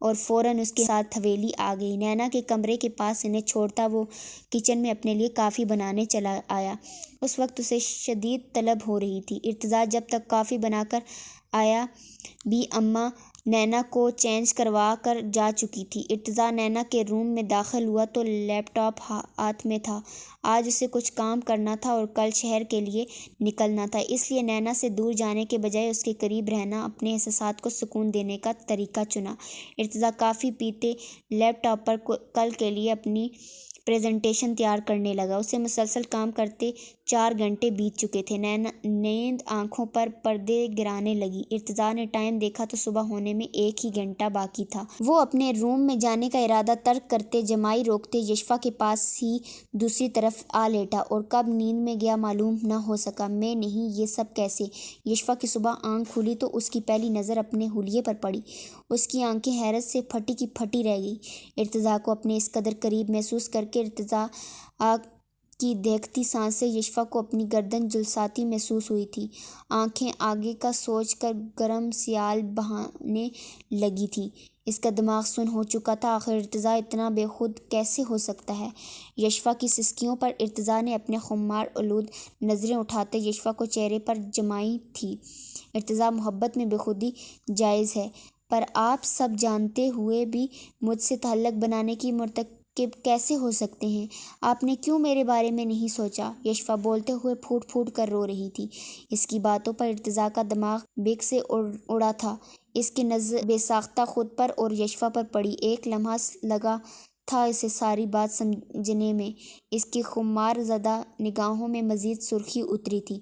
اور فوراً اس کے ساتھ حویلی آ گئی۔ نینا کے کمرے کے پاس انہیں چھوڑتا وہ کچن میں اپنے لیے کافی بنانے چلا آیا۔ اس وقت اسے شدید طلب ہو رہی تھی۔ ارتضیٰ جب تک کافی بنا کر آیا بھی اماں نینا کو چینج کروا کر جا چکی تھی۔ ارتضیٰ نینا کے روم میں داخل ہوا تو لیپ ٹاپ ہاتھ میں تھا۔ آج اسے کچھ کام کرنا تھا اور کل شہر کے لیے نکلنا تھا، اس لیے نینا سے دور جانے کے بجائے اس کے قریب رہنا اپنے احساسات کو سکون دینے کا طریقہ چنا۔ ارتضیٰ کافی پیتے لیپ ٹاپ پر کل کے لیے اپنی پریزنٹیشن تیار کرنے لگا۔ اسے مسلسل کام کرتے 4 گھنٹے بیت چکے تھے۔ نیند آنکھوں پر پردے گرانے لگی۔ ارتضیٰ نے ٹائم دیکھا تو صبح ہونے میں 1 ہی گھنٹہ باقی تھا۔ وہ اپنے روم میں جانے کا ارادہ ترک کرتے جمائی روکتے یشفا کے پاس ہی دوسری طرف آ لیٹا اور کب نیند میں گیا معلوم نہ ہو سکا۔ میں نہیں، یہ سب کیسے؟ یشفا کی صبح آنکھ کھلی تو اس کی پہلی نظر اپنے حلیے پر پڑی۔ اس کی آنکھیں حیرت سے پھٹی کی پھٹی رہ گئی۔ ارتضیٰ کو اپنے اس قدر قریب محسوس کر کے ارتضیٰ کی دیکھتی سانسیں یشفا کو اپنی گردن جھلساتی محسوس ہوئی تھی۔ آنکھیں آگے کا سوچ کر گرم سیال بہانے لگی تھیں۔ اس کا دماغ سن ہو چکا تھا۔ آخر ارتضیٰ اتنا بے خود کیسے ہو سکتا ہے؟ یشفا کی سسکیوں پر ارتضیٰ نے اپنے خمار آلود نظریں اٹھاتے یشفا کو چہرے پر جمائی تھی۔ ارتضیٰ، محبت میں بے خودی جائز ہے، پر آپ سب جانتے ہوئے بھی مجھ سے تعلق بنانے کی مرتکب کیسے ہو سکتے ہیں؟ آپ نے کیوں میرے بارے میں نہیں سوچا؟ یشفا بولتے ہوئے پھوٹ پھوٹ کر رو رہی تھی۔ اس کی باتوں پر ارتضیٰ کا دماغ بیگ سے اڑا تھا۔ اس کی نظر بے ساختہ خود پر اور یشفا پر پڑی۔ ایک لمحہ لگا تھا اسے ساری بات سمجھنے میں۔ اس کی خمار زدہ نگاہوں میں مزید سرخی اتری تھی۔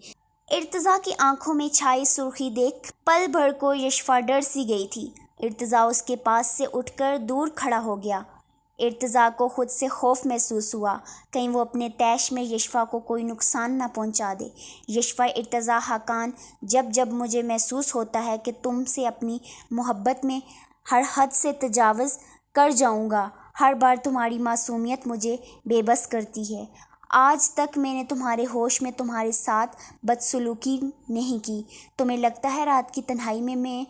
ارتضیٰ کی آنکھوں میں چھائی سرخی دیکھ پل بھر کو یشفا ڈر سی گئی تھی۔ ارتضیٰ اس کے پاس سے اٹھ کر دور کھڑا ہو گیا۔ ارتضیٰ کو خود سے خوف محسوس ہوا، کہیں وہ اپنے طیش میں یشفا کو کوئی نقصان نہ پہنچا دے۔ یشفا، ارتضیٰ حقان، جب مجھے محسوس ہوتا ہے کہ تم سے اپنی محبت میں ہر حد سے تجاوز کر جاؤں گا، ہر بار تمہاری معصومیت مجھے بے بس کرتی ہے۔ آج تک میں نے تمہارے ہوش میں تمہارے ساتھ بدسلوکی نہیں کی۔ تمہیں لگتا ہے رات کی تنہائی میں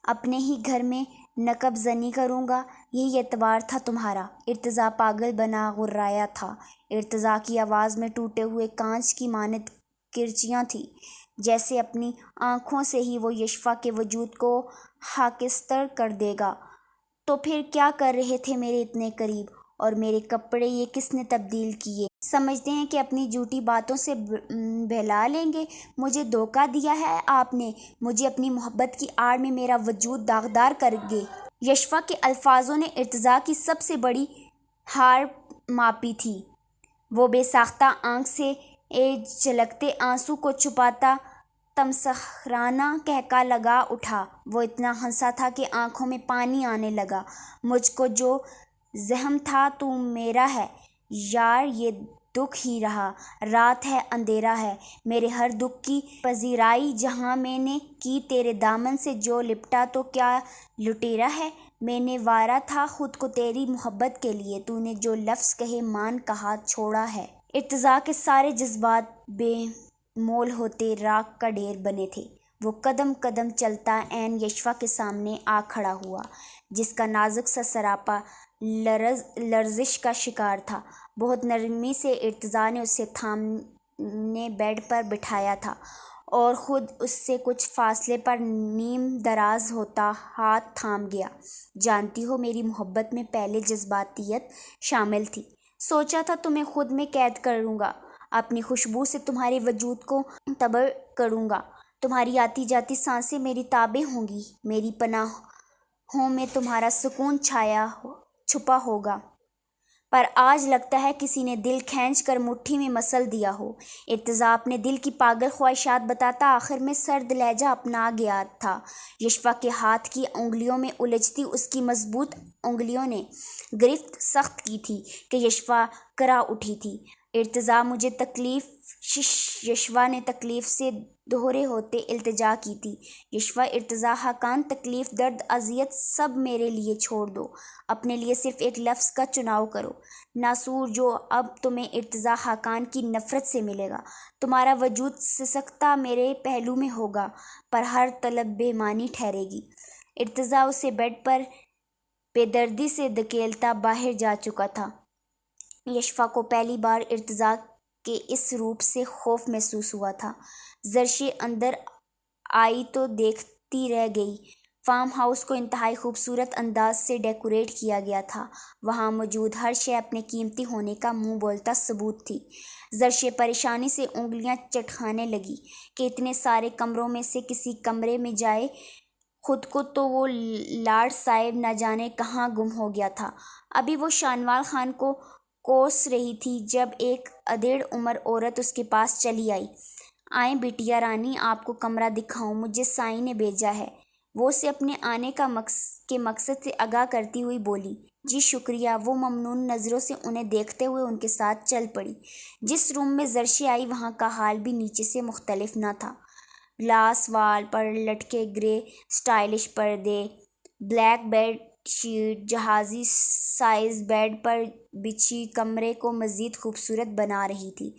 اپنے ہی گھر میں نقب زنی کروں گا؟ یہی اعتبار تھا تمہارا؟ ارتضیٰ پاگل بنا غرایا تھا۔ ارتضیٰ کی آواز میں ٹوٹے ہوئے کانچ کی مانند کرچیاں تھیں، جیسے اپنی آنکھوں سے ہی وہ یشفا کے وجود کو خاکستر کر دے گا۔ تو پھر کیا کر رہے تھے میرے اتنے قریب؟ اور میرے کپڑے یہ کس نے تبدیل کیے؟ سمجھتے ہیں کہ اپنی جھوٹی باتوں سے بہلا لیں گے؟ مجھے دھوکہ دیا ہے آپ نے، مجھے اپنی محبت کی آڑ میں میرا وجود داغدار کر گے۔ یشفا کے الفاظوں نے ارتضیٰ کی سب سے بڑی ہار ماپی تھی۔ وہ بے ساختہ آنکھ سے جھلکتے آنسو کو چھپاتا تمسخرانہ قہقہہ لگا اٹھا۔ وہ اتنا ہنسا تھا کہ آنکھوں میں پانی آنے لگا۔ مجھ کو جو زحم تھا تو میرا ہے یار، یہ دکھ ہی رہا۔ رات ہے، اندھیرا ہے، میرے ہر دکھ کی پذیرائی جہاں میں نے کی۔ تیرے دامن سے جو لپٹا تو کیا لٹیرا ہے؟ میں نے وارا تھا خود کو تیری محبت کے لیے، تو نے جو لفظ کہے مان کہا چھوڑا ہے۔ ارتضیٰ کے سارے جذبات بے مول ہوتے راکھ کا ڈھیر بنے تھے۔ وہ قدم قدم چلتا عین یشفا کے سامنے آ کھڑا ہوا، جس کا نازک سا سراپا لرزش کا شکار تھا۔ بہت نرمی سے ارتضیٰ نے اسے تھامنے بیڈ پر بٹھایا تھا اور خود اس سے کچھ فاصلے پر نیم دراز ہوتا ہاتھ تھام گیا۔ جانتی ہو، میری محبت میں پہلے جذباتیت شامل تھی۔ سوچا تھا تمہیں خود میں قید کروں گا، اپنی خوشبو سے تمہارے وجود کو تبر کروں گا، تمہاری آتی جاتی سانسیں میری تابع ہوں گی، میری پناہوں میں تمہارا سکون چھپا ہوگا۔ پر آج لگتا ہے کسی نے دل کھینچ کر مٹھی میں مسل دیا ہو۔ ارتضیٰ اپنے دل کی پاگل خواہشات بتاتا آخر میں سرد لہجہ اپنا گیا تھا۔ یشفا کے ہاتھ کی انگلیوں میں الجھتی اس کی مضبوط انگلیوں نے گرفت سخت کی تھی کہ یشفا کرا اٹھی تھی۔ ارتضیٰ، مجھے تکلیف یشفا نے تکلیف سے دہورے ہوتے التجا کی تھی۔ یشفا، ارتضیٰ حقان، تکلیف، درد، اذیت سب میرے لیے چھوڑ دو، اپنے لیے صرف ایک لفظ کا چناؤ کرو۔ ناسور، جو اب تمہیں ارتضیٰ حقان کی نفرت سے ملے گا، تمہارا وجود سسکتا میرے پہلو میں ہوگا، پر ہر طلب بے معنی ٹھہرے گی۔ ارتضیٰ اسے بیڈ پر بے دردی سے دھکیلتا باہر جا چکا تھا۔ یشفا کو پہلی بار ارتضیٰ کے اس روپ سے خوف محسوس ہوا تھا۔ زرشی اندر آئی تو دیکھتی رہ گئی۔ فارم ہاؤس کو انتہائی خوبصورت انداز سے ڈیکوریٹ کیا گیا تھا۔ وہاں موجود ہر شے اپنے قیمتی ہونے کا منہ بولتا ثبوت تھی۔ زرشی پریشانی سے انگلیاں چٹکانے لگی کہ اتنے سارے کمروں میں سے کسی کمرے میں جائے خود کو تو وہ لارڈ صاحب نہ جانے کہاں گم ہو گیا تھا۔ ابھی وہ شانوال خان کو کوس رہی تھی جب ایک ادھیڑ عمر عورت اس کے پاس چلی آئی۔ آئیں بٹیا رانی، آپ کو کمرہ دکھاؤں، مجھے سائیں نے بھیجا ہے۔ وہ اسے اپنے آنے کے مقصد سے آگاہ کرتی ہوئی بولی۔ جی شکریہ۔ وہ ممنون نظروں سے انہیں دیکھتے ہوئے ان کے ساتھ چل پڑی۔ جس روم میں زرشی آئی وہاں کا حال بھی نیچے سے مختلف نہ تھا۔ گلاس وال پر لٹکے گرے اسٹائلش پردے، بلیک بیڈ شیٹ جہازی سائز بیڈ پر بچھی کمرے کو مزید خوبصورت بنا رہی تھی۔